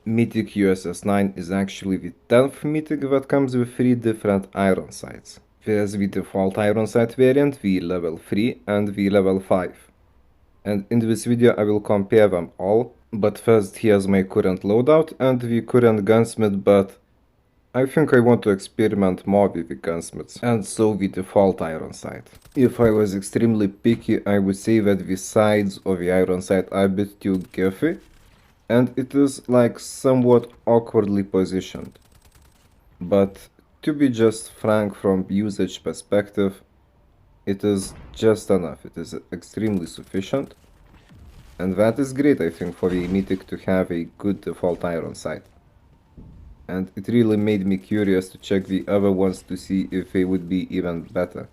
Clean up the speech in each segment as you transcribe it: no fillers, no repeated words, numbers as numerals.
Mythic USS 9 is actually the 10th Mythic that comes with 3 different iron sights. There's the default iron sight variant, the level 3 and the level 5. And in this video I will compare them all, but first here's my current loadout and the current gunsmith, but I think I want to experiment more with the gunsmiths, and so the default iron sight. If I was extremely picky, I would say that the sides of the iron sight are a bit too girthy, and it is like somewhat awkwardly positioned. But to be just frank from usage perspective, it is just enough, it is extremely sufficient, and that is great I think for the Mythic to have a good default iron sight. And it really made me curious to check the other ones to see if they would be even better.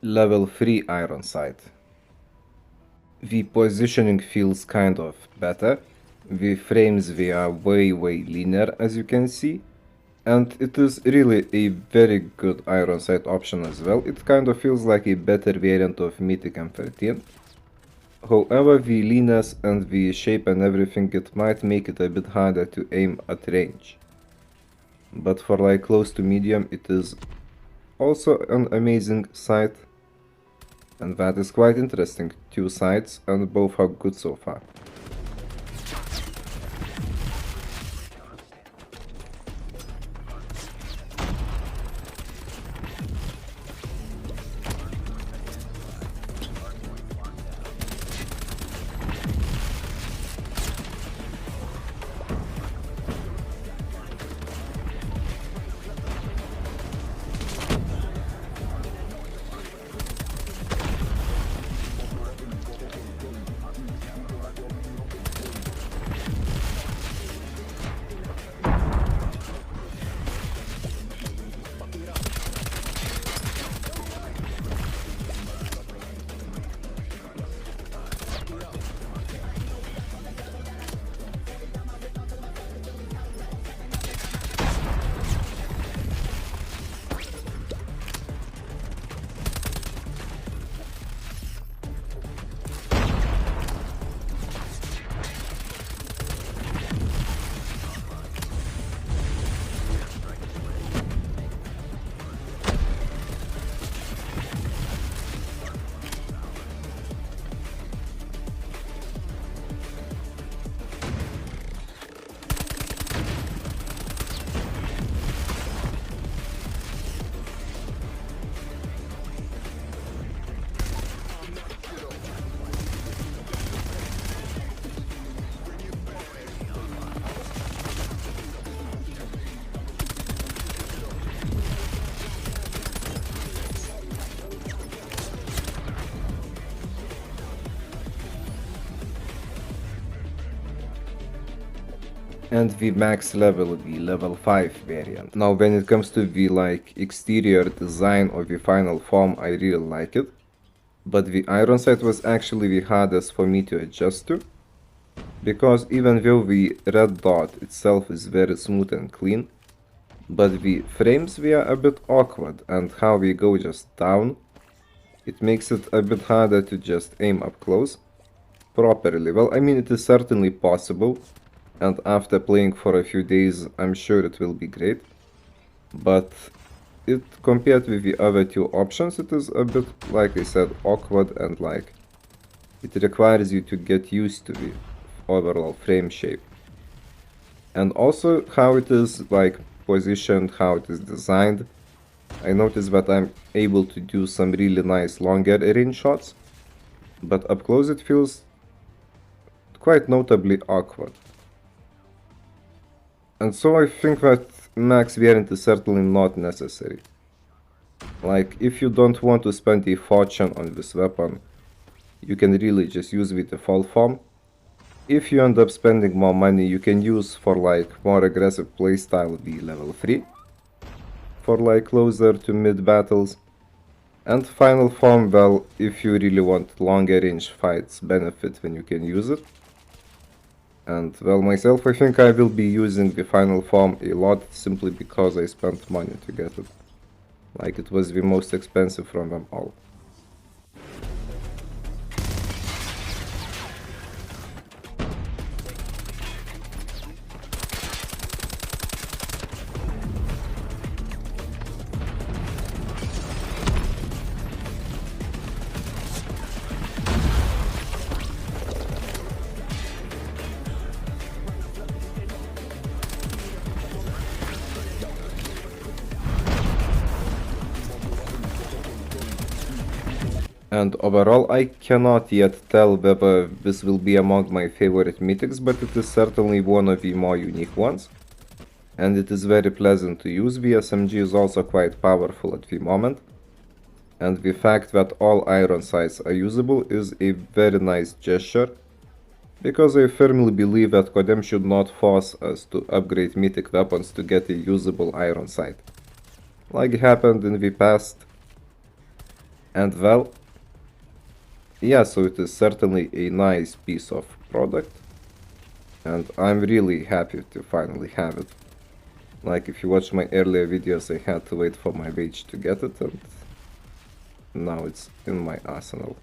Level 3 iron sight. The positioning feels kind of better. The frames, they are way leaner as you can see, and it is really a very good iron sight option as well. It kind of feels like a better variant of Mythic M13. However, the leanness and the shape and everything, it might make it a bit harder to aim at range. But for like close to medium, it is also an amazing sight. And that is quite interesting. 2 sights and both are good so far. and the max level, the level 5 variant. Now when it comes to the exterior design of the final form, I really like it. But the iron sight was actually the hardest for me to adjust to, because even though the red dot itself is very smooth and clean, but the frames were a bit awkward, and how we go just down, it makes it a bit harder to just aim up close properly. Well, I mean, it is certainly possible, and after playing for a few days, I'm sure it will be great, but it, compared with the other two options, it is a bit, like I said, awkward, and like it requires you to get used to the overall frame shape. And also how it is like positioned, how it is designed. I noticed that I'm able to do some really nice longer range shots, but up close it feels quite notably awkward. And so I think that max variant is certainly not necessary. Like, if you don't want to spend a fortune on this weapon, you can really just use the default form. If you end up spending more money, you can use for like more aggressive playstyle the level 3, for like closer to mid battles. And final form, well, if you really want longer range fights, benefit when you can use it. And well, myself, I think I will be using the final form a lot, simply because I spent money to get it. Like, it was the most expensive from them all. And overall, I cannot yet tell whether this will be among my favorite mythics, but it is certainly one of the more unique ones. And it is very pleasant to use. The SMG is also quite powerful at the moment. And the fact that all iron sights are usable is a very nice gesture, because I firmly believe that Codem should not force us to upgrade mythic weapons to get a usable iron sight, like happened in the past. And well, yeah, so it is certainly a nice piece of product, and I'm really happy to finally have it. Like, if you watch my earlier videos, I had to wait for my wage to get it, and now it's in my arsenal.